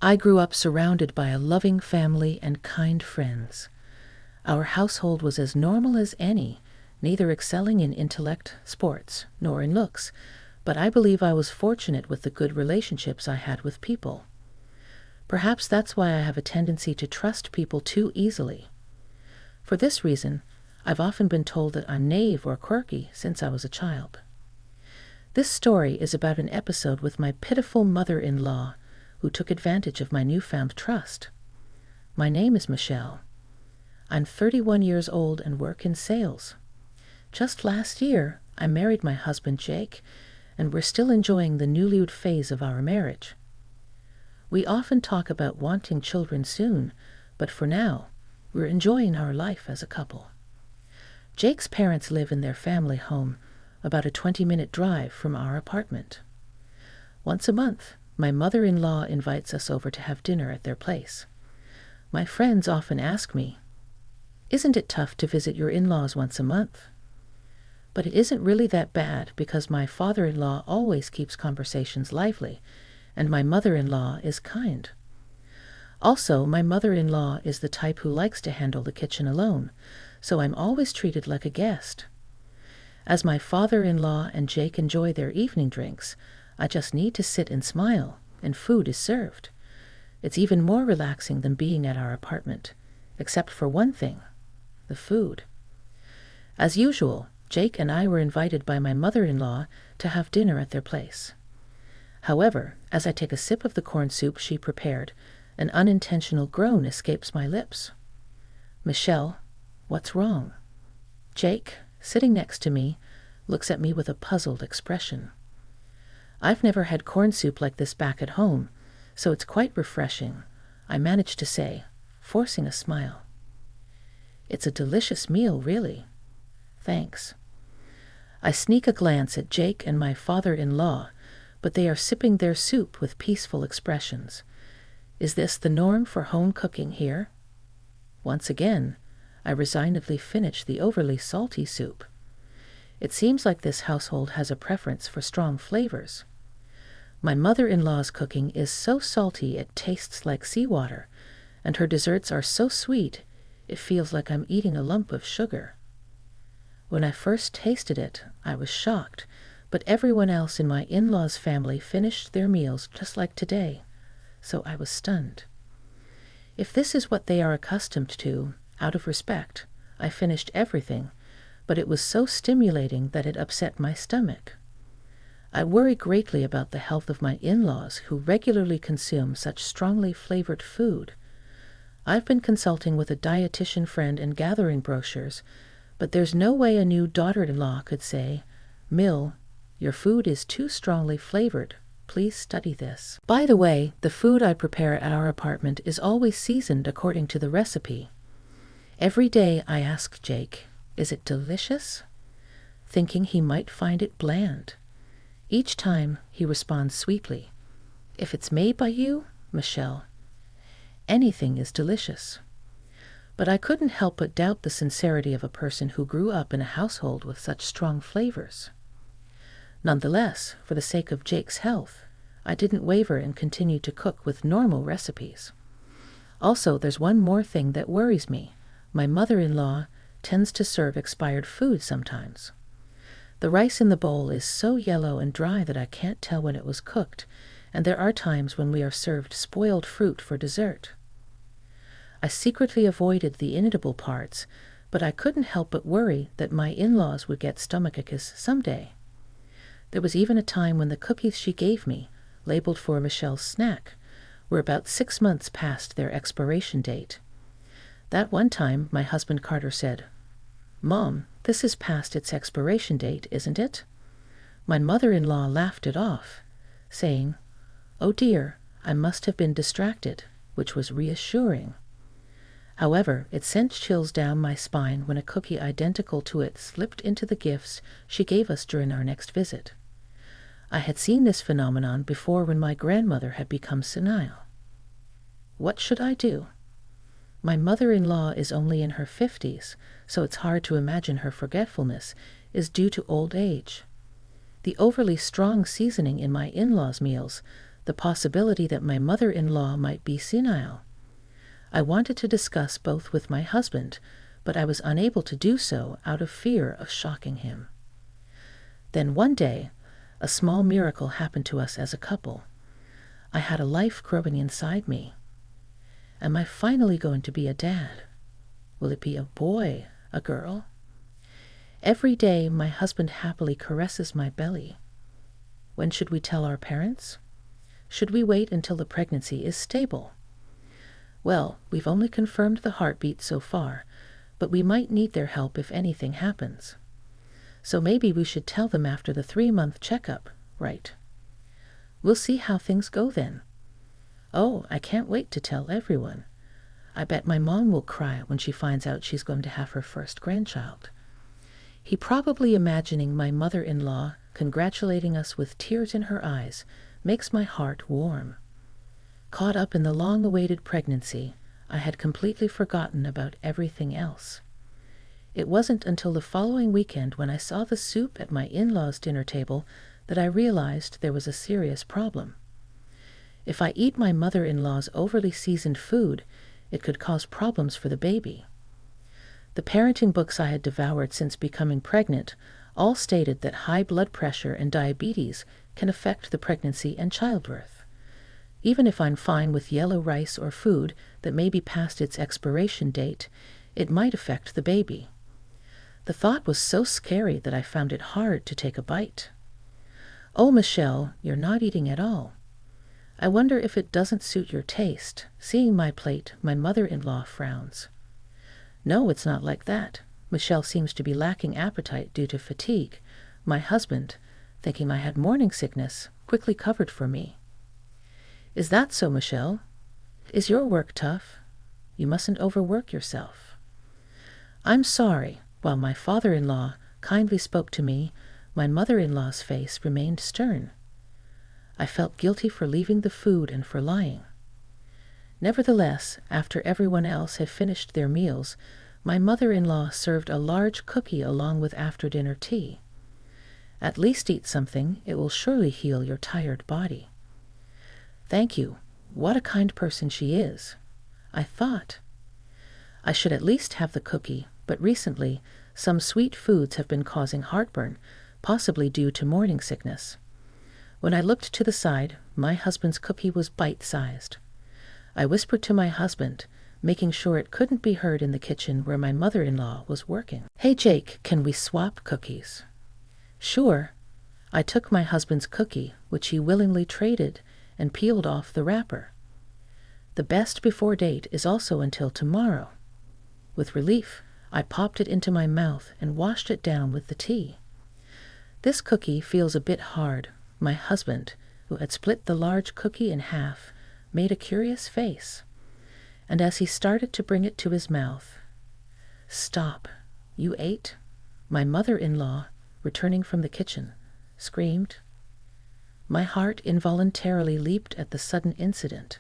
I grew up surrounded by a loving family and kind friends. Our household was as normal as any, neither excelling in intellect, sports, nor in looks, but I believe I was fortunate with the good relationships I had with people. Perhaps that's why I have a tendency to trust people too easily. For this reason, I've often been told that I'm naive or quirky since I was a child. This story is about an episode with my pitiful mother-in-law who took advantage of my newfound trust. My name is Michelle. I'm 31 years old and work in sales. Just last year, I married my husband Jake, and we're still enjoying the newlywed phase of our marriage. We often talk about wanting children soon, but for now, we're enjoying our life as a couple. Jake's parents live in their family home, about a 20-minute drive from our apartment. Once a month, my mother-in-law invites us over to have dinner at their place. My friends often ask me, "Isn't it tough to visit your in-laws once a month?" But it isn't really that bad because my father-in-law always keeps conversations lively, and my mother-in-law is kind. Also, my mother-in-law is the type who likes to handle the kitchen alone, so I'm always treated like a guest. As my father-in-law and Jake enjoy their evening drinks, I just need to sit and smile, and food is served. It's even more relaxing than being at our apartment, except for one thing, the food. As usual, Jake and I were invited by my mother-in-law to have dinner at their place. However, as I take a sip of the corn soup she prepared, an unintentional groan escapes my lips. "Michelle, what's wrong?" Jake, sitting next to me, looks at me with a puzzled expression. I've never had corn soup like this back at home, so it's quite refreshing, I manage to say, forcing a smile. "It's a delicious meal, really." "Thanks." I sneak a glance at Jake and my father-in-law, but they are sipping their soup with peaceful expressions. Is this the norm for home cooking here? Once again, I resignedly finish the overly salty soup. It seems like this household has a preference for strong flavors. My mother-in-law's cooking is so salty it tastes like seawater, and her desserts are so sweet it feels like I'm eating a lump of sugar. When I first tasted it, I was shocked, but everyone else in my in-laws' family finished their meals just like today, so I was stunned. If this is what they are accustomed to, out of respect, I finished everything, but it was so stimulating that it upset my stomach. I worry greatly about the health of my in-laws who regularly consume such strongly flavored food. I've been consulting with a dietitian friend and gathering brochures, but there's no way a new daughter-in-law could say, "Mill, your food is too strongly flavored. Please study this." By the way, the food I prepare at our apartment is always seasoned according to the recipe. Every day I ask Jake, "Is it delicious?" thinking he might find it bland. Each time he responds sweetly, "If it's made by you, Michelle, anything is delicious." But I couldn't help but doubt the sincerity of a person who grew up in a household with such strong flavors. Nonetheless, for the sake of Jake's health, I didn't waver and continued to cook with normal recipes. Also, there's one more thing that worries me. My mother-in-law tends to serve expired food sometimes. The rice in the bowl is so yellow and dry that I can't tell when it was cooked, and there are times when we are served spoiled fruit for dessert. I secretly avoided the inedible parts, but I couldn't help but worry that my in-laws would get stomachaches someday. There was even a time when the cookies she gave me, labeled for Michelle's snack, were about 6 months past their expiration date. That one time, my husband Carter said, "Mom, this is past its expiration date, isn't it?" My mother-in-law laughed it off, saying, "Oh dear, I must have been distracted," which was reassuring. However, it sent chills down my spine when a cookie identical to it slipped into the gifts she gave us during our next visit. I had seen this phenomenon before when my grandmother had become senile. What should I do? My mother-in-law is only in her 50s, so it's hard to imagine her forgetfulness is due to old age. The overly strong seasoning in my in-laws' meals, the possibility that my mother-in-law might be senile. I wanted to discuss both with my husband, but I was unable to do so out of fear of shocking him. Then one day, a small miracle happened to us as a couple. I had a life growing inside me. Am I finally going to be a dad? Will it be a boy, a girl? Every day, my husband happily caresses my belly. When should we tell our parents? Should we wait until the pregnancy is stable? Well, we've only confirmed the heartbeat so far, but we might need their help if anything happens. So maybe we should tell them after the 3-month checkup, right? We'll see how things go then. Oh, I can't wait to tell everyone. I bet my mom will cry when she finds out she's going to have her first grandchild. He probably imagining my mother-in-law congratulating us with tears in her eyes makes my heart warm. Caught up in the long-awaited pregnancy, I had completely forgotten about everything else. It wasn't until the following weekend when I saw the soup at my in-laws' dinner table that I realized there was a serious problem. If I eat my mother-in-law's overly seasoned food, it could cause problems for the baby. The parenting books I had devoured since becoming pregnant all stated that high blood pressure and diabetes can affect the pregnancy and childbirth. Even if I'm fine with yellow rice or food that may be past its expiration date, it might affect the baby. The thought was so scary that I found it hard to take a bite. Oh, Michelle, you're not eating at all. I wonder if it doesn't suit your taste. Seeing my plate, my mother-in-law frowns. No, it's not like that. Michelle seems to be lacking appetite due to fatigue. My husband, thinking I had morning sickness, quickly covered for me. Is that so, Michelle? Is your work tough? You mustn't overwork yourself. I'm sorry. While my father-in-law kindly spoke to me, my mother-in-law's face remained stern. I felt guilty for leaving the food and for lying. Nevertheless, after everyone else had finished their meals, my mother-in-law served a large cookie along with after-dinner tea. At least eat something, it will surely heal your tired body. Thank you. What a kind person she is. I thought I should at least have the cookie, but recently some sweet foods have been causing heartburn, possibly due to morning sickness. When I looked to the side, my husband's cookie was bite-sized. I whispered to my husband, making sure it couldn't be heard in the kitchen where my mother-in-law was working. Hey Jake, can we swap cookies? Sure. I took my husband's cookie, which he willingly traded, and peeled off the wrapper. The best before date is also until tomorrow. With relief, I popped it into my mouth and washed it down with the tea. This cookie feels a bit hard. My husband, who had split the large cookie in half, made a curious face, and as he started to bring it to his mouth, "Stop, you ate?" My mother-in-law, returning from the kitchen, screamed. My heart involuntarily leaped at the sudden incident.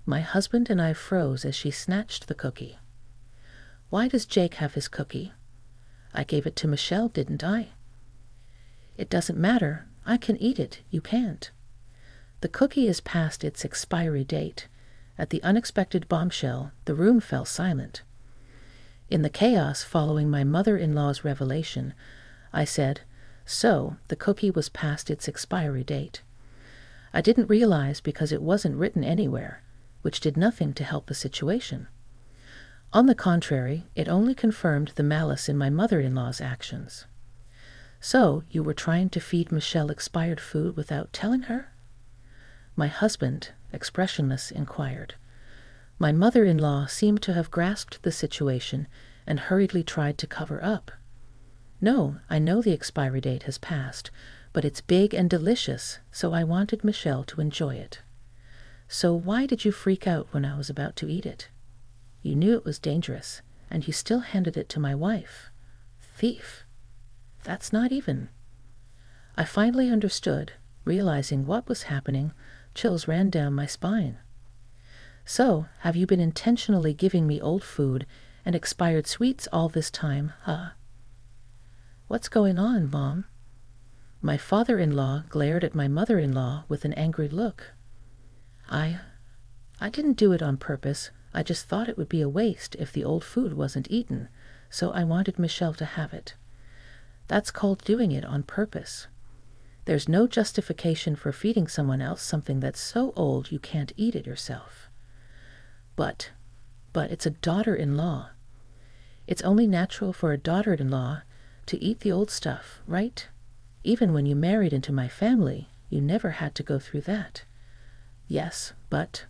My husband and I froze as she snatched the cookie. Why does Jake have his cookie? I gave it to Michelle, didn't I? It doesn't matter. I can eat it. You can't. The cookie is past its expiry date. At the unexpected bombshell, the room fell silent. In the chaos following my mother-in-law's revelation, I said, "So, the cookie was past its expiry date." I didn't realize because it wasn't written anywhere, which did nothing to help the situation. On the contrary, it only confirmed the malice in my mother-in-law's actions. So, you were trying to feed Michelle expired food without telling her? My husband, expressionless, inquired. My mother-in-law seemed to have grasped the situation and hurriedly tried to cover up. No, I know the expiry date has passed, but it's big and delicious, so I wanted Michelle to enjoy it. So why did you freak out when I was about to eat it? You knew it was dangerous, and you still handed it to my wife. Thief. That's not even. I finally understood. Realizing what was happening, chills ran down my spine. So, have you been intentionally giving me old food and expired sweets all this time, huh? What's going on, Mom? My father-in-law glared at my mother-in-law with an angry look. I didn't do it on purpose. I just thought it would be a waste if the old food wasn't eaten, so I wanted Michelle to have it. That's called doing it on purpose. There's no justification for feeding someone else something that's so old you can't eat it yourself. But it's a daughter-in-law. It's only natural for a daughter-in-law to eat the old stuff, right? Even when you married into my family, you never had to go through that. Yes, but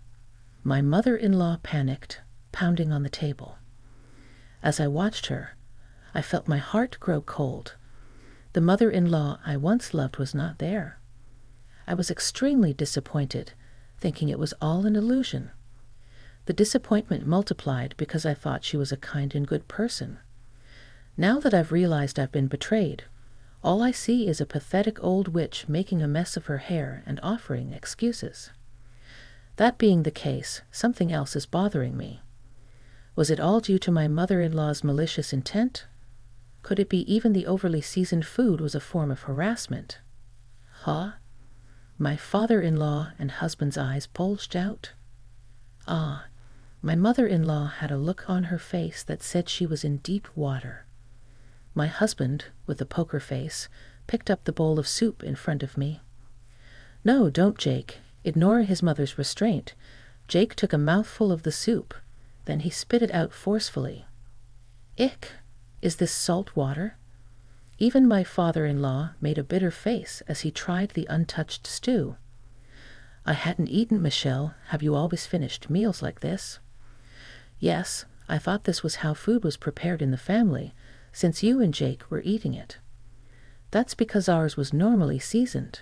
my mother-in-law panicked, pounding on the table. As I watched her, I felt my heart grow cold. The mother-in-law I once loved was not there. I was extremely disappointed, thinking it was all an illusion. The disappointment multiplied because I thought she was a kind and good person. Now that I've realized I've been betrayed, all I see is a pathetic old witch making a mess of her hair and offering excuses. That being the case, something else is bothering me. Was it all due to my mother-in-law's malicious intent? Could it be even the overly seasoned food was a form of harassment? Huh? My father-in-law and husband's eyes bulged out. Ah, my mother-in-law had a look on her face that said she was in deep water. My husband, with a poker face, picked up the bowl of soup in front of me. No, don't, Jake. Ignore his mother's restraint. Jake took a mouthful of the soup. Then he spit it out forcefully. Ick! Is this salt water? Even my father-in-law made a bitter face as he tried the untouched stew. I hadn't eaten, Michelle. Have you always finished meals like this? Yes, I thought this was how food was prepared in the family, since you and Jake were eating it. That's because ours was normally seasoned.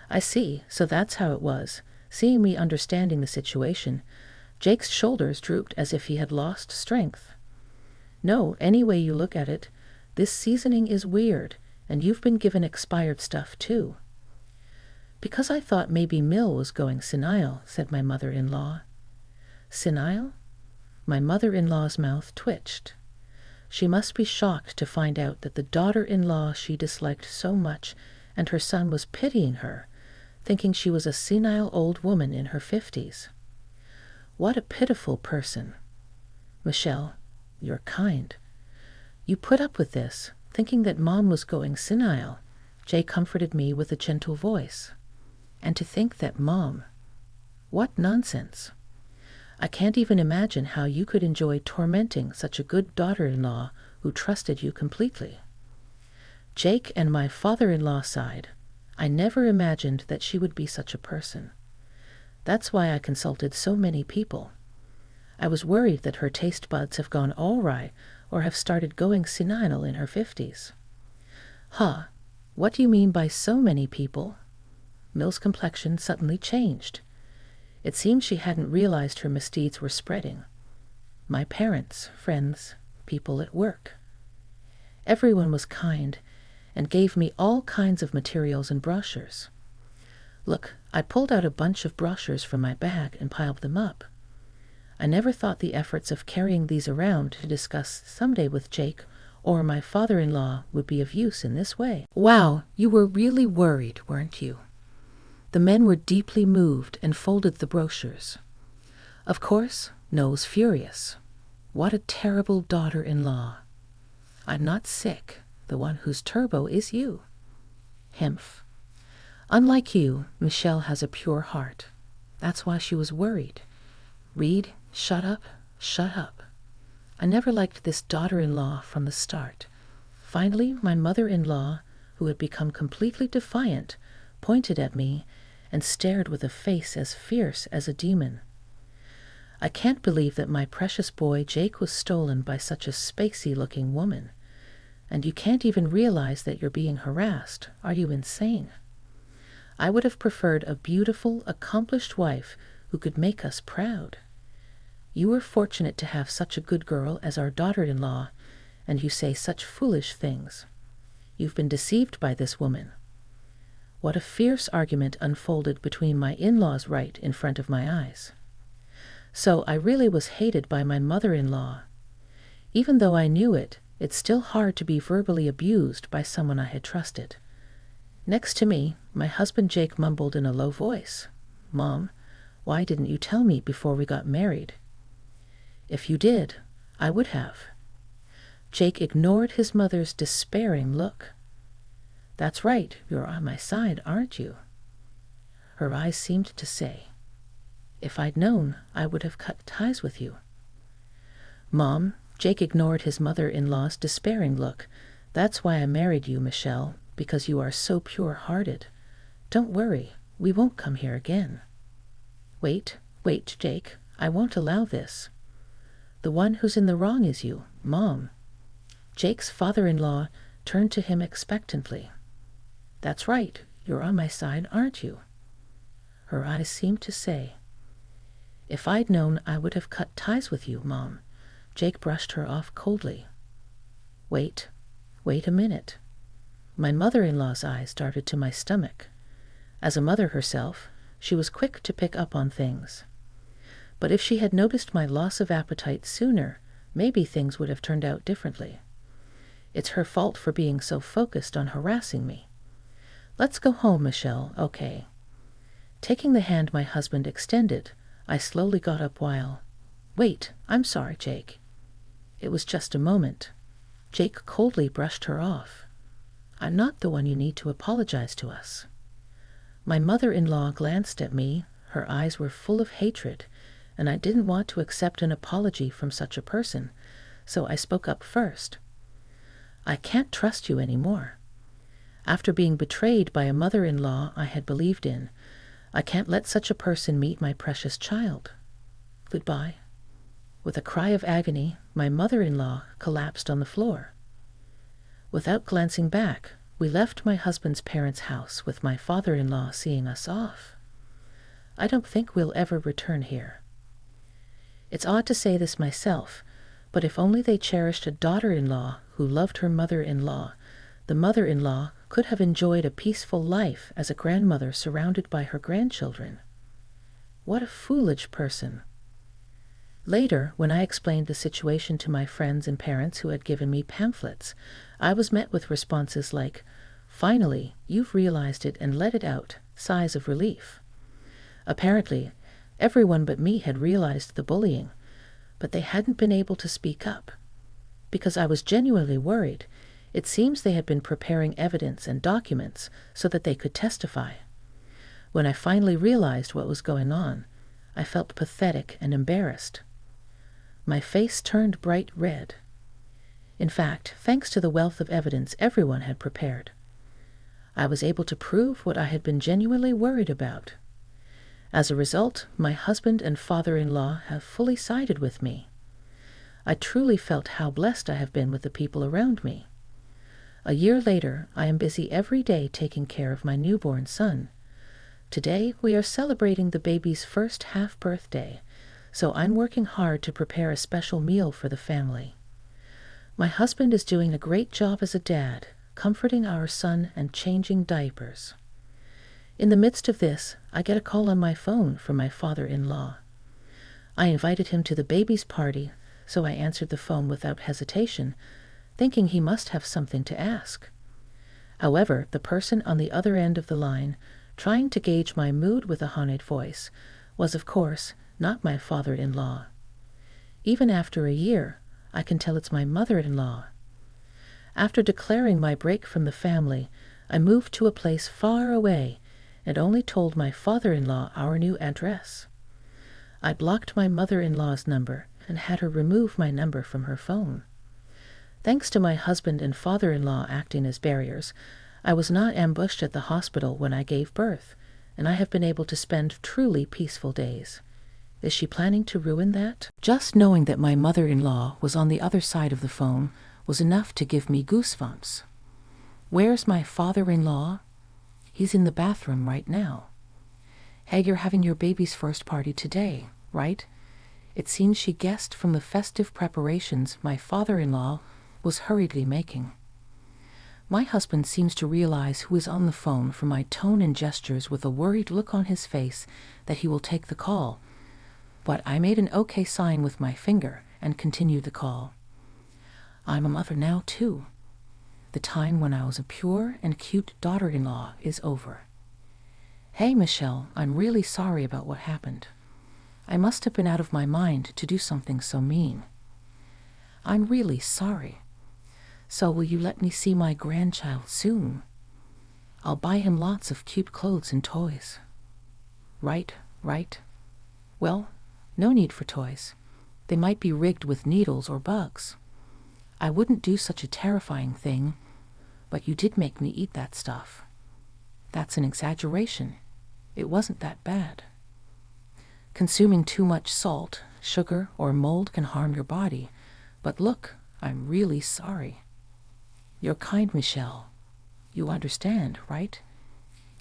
I see, so that's how it was. Seeing me understanding the situation, Jake's shoulders drooped as if he had lost strength. No, any way you look at it, this seasoning is weird, and you've been given expired stuff too. Because I thought maybe Mill was going senile, said my mother-in-law. Senile? My mother-in-law's mouth twitched. She must be shocked to find out that the daughter-in-law she disliked so much and her son was pitying her, thinking she was a senile old woman in her 50s. What a pitiful person. Michelle, you're kind. You put up with this, thinking that Mom was going senile. Jay comforted me with a gentle voice. And to think that Mom... What nonsense. I can't even imagine how you could enjoy tormenting such a good daughter-in-law who trusted you completely. Jake and my father-in-law sighed. I never imagined that she would be such a person. That's why I consulted so many people. I was worried that her taste buds have gone awry or have started going senile in her 50s. Huh, what do you mean by so many people? Mill's complexion suddenly changed. It seemed she hadn't realized her misdeeds were spreading. My parents, friends, people at work. Everyone was kind and gave me all kinds of materials and brochures. Look, I pulled out a bunch of brochures from my bag and piled them up. I never thought the efforts of carrying these around to discuss someday with Jake or my father-in-law would be of use in this way. Wow, you were really worried, weren't you? The men were deeply moved and folded the brochures. Of course, No was furious. What a terrible daughter-in-law. I'm not sick. The one whose turbo is you. Hemph. Unlike you, Michelle has a pure heart. That's why she was worried. Reed, shut up, shut up. I never liked this daughter-in-law from the start. Finally, my mother-in-law, who had become completely defiant, pointed at me and stared with a face as fierce as a demon. I can't believe that my precious boy Jake was stolen by such a spacey-looking woman. And you can't even realize that you're being harassed. Are you insane? I would have preferred a beautiful, accomplished wife who could make us proud. You were fortunate to have such a good girl as our daughter-in-law, and you say such foolish things. You've been deceived by this woman. What a fierce argument unfolded between my in-laws right in front of my eyes. So I really was hated by my mother-in-law. Even though I knew it, it's still hard to be verbally abused by someone I had trusted. Next to me, my husband Jake mumbled in a low voice, "Mom, Why didn't you tell me before we got married? If you did, I would have. Jake ignored his mother's despairing look. That's right, you're on my side, aren't you? Her eyes seemed to say, if I'd known, I would have cut ties with you. Mom, Jake ignored his mother-in-law's despairing look. That's why I married you, Michelle, because you are so pure-hearted. Don't worry, we won't come here again. Wait, Jake, I won't allow this. The one who's in the wrong is you, Mom. Jake's father-in-law turned to him expectantly. That's right, you're on my side, aren't you? Her eyes seemed to say, if I'd known, I would have cut ties with you, Mom. Jake brushed her off coldly. Wait a minute. My mother-in-law's eyes darted to my stomach. As a mother herself, she was quick to pick up on things. But if she had noticed my loss of appetite sooner, maybe things would have turned out differently. It's her fault for being so focused on harassing me. Let's go home, Michelle, okay? Taking the hand my husband extended, I slowly got up while, wait, I'm sorry, Jake. It was just a moment. Jake coldly brushed her off. I'm not the one you need to apologize to us. My mother-in-law glanced at me. Her eyes were full of hatred, and I didn't want to accept an apology from such a person, so I spoke up first. I can't trust you anymore. After being betrayed by a mother-in-law I had believed in, I can't let such a person meet my precious child. Goodbye. With a cry of agony, my mother-in-law collapsed on the floor. Without glancing back, we left my husband's parents' house with my father-in-law seeing us off. I don't think we'll ever return here. It's odd to say this myself, but if only they cherished a daughter-in-law who loved her mother-in-law, the mother-in-law could have enjoyed a peaceful life as a grandmother surrounded by her grandchildren. What a foolish person. Later, when I explained the situation to my friends and parents who had given me pamphlets, I was met with responses like, finally, you've realized it and let it out, sighs of relief. Apparently, everyone but me had realized the bullying, but they hadn't been able to speak up. Because I was genuinely worried, it seems they had been preparing evidence and documents so that they could testify. When I finally realized what was going on, I felt pathetic and embarrassed. My face turned bright red. In fact, thanks to the wealth of evidence everyone had prepared, I was able to prove what I had been genuinely worried about. As a result, my husband and father-in-law have fully sided with me. I truly felt how blessed I have been with the people around me. A year later, I am busy every day taking care of my newborn son. Today, we are celebrating the baby's first half-birthday, so I'm working hard to prepare a special meal for the family. My husband is doing a great job as a dad, comforting our son and changing diapers. In the midst of this, I get a call on my phone from my father-in-law. I invited him to the baby's party, so I answered the phone without hesitation, thinking he must have something to ask. However, the person on the other end of the line, trying to gauge my mood with a haunted voice, was, of course, not my father-in-law. Even after a year, I can tell it's my mother-in-law. After declaring my break from the family, I moved to a place far away and only told my father-in-law our new address. I blocked my mother-in-law's number and had her remove my number from her phone. Thanks to my husband and father-in-law acting as barriers, I was not ambushed at the hospital when I gave birth, and I have been able to spend truly peaceful days. Is she planning to ruin that? Just knowing that my mother-in-law was on the other side of the phone was enough to give me goosebumps. Where's my father-in-law? He's in the bathroom right now. Hey, you're having your baby's first party today, right? It seems she guessed from the festive preparations my father-in-law was hurriedly making. My husband seems to realize who is on the phone from my tone and gestures with a worried look on his face that he will take the call. But I made an okay sign with my finger and continued the call. I'm a mother now, too. The time when I was a pure and cute daughter-in-law is over. Hey, Michelle, I'm really sorry about what happened. I must have been out of my mind to do something so mean. I'm really sorry. So will you let me see my grandchild soon? I'll buy him lots of cute clothes and toys. Right, right. Well, no need for toys. They might be rigged with needles or bugs. I wouldn't do such a terrifying thing, but you did make me eat that stuff. That's an exaggeration. It wasn't that bad. Consuming too much salt, sugar, or mold can harm your body, but look, I'm really sorry. You're kind, Michelle. You understand, right?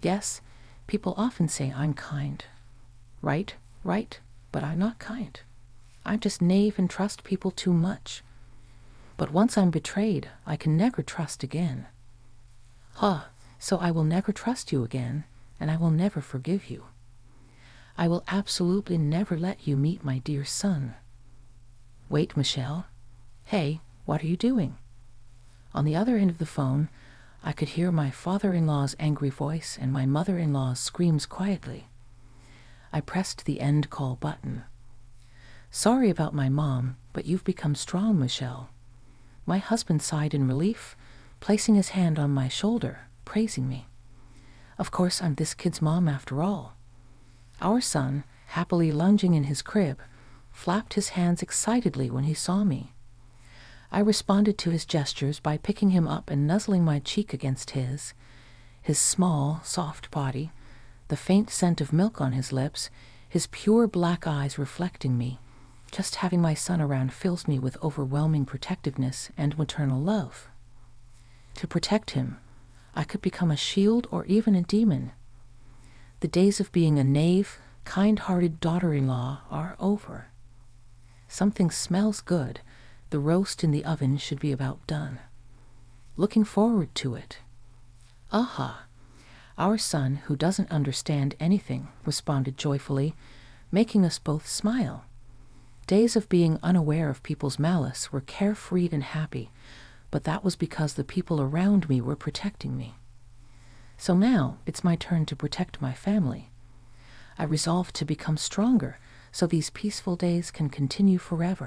Yes, people often say I'm kind. Right, right, but I'm not kind. I'm just naive and trust people too much. But once I'm betrayed, I can never trust again. So I will never trust you again, and I will never forgive you. I will absolutely never let you meet my dear son. Wait, Michelle. Hey, what are you doing? On the other end of the phone, I could hear my father-in-law's angry voice and my mother-in-law's screams quietly. I pressed the end call button. Sorry about my mom, but you've become strong, Michelle. My husband sighed in relief, placing his hand on my shoulder, praising me. Of course, I'm this kid's mom after all. Our son, happily lunging in his crib, flapped his hands excitedly when he saw me. I responded to his gestures by picking him up and nuzzling my cheek against his small, soft body, the faint scent of milk on his lips, his pure black eyes reflecting me. Just having my son around fills me with overwhelming protectiveness and maternal love. To protect him, I could become a shield or even a demon. The days of being a knave, kind-hearted daughter-in-law are over. Something smells good. The roast in the oven should be about done. Looking forward to it. Aha! Our son, who doesn't understand anything, responded joyfully, making us both smile. Days of being unaware of people's malice were carefree and happy, but that was because the people around me were protecting me. So now it's my turn to protect my family. I resolved to become stronger so these peaceful days can continue forever.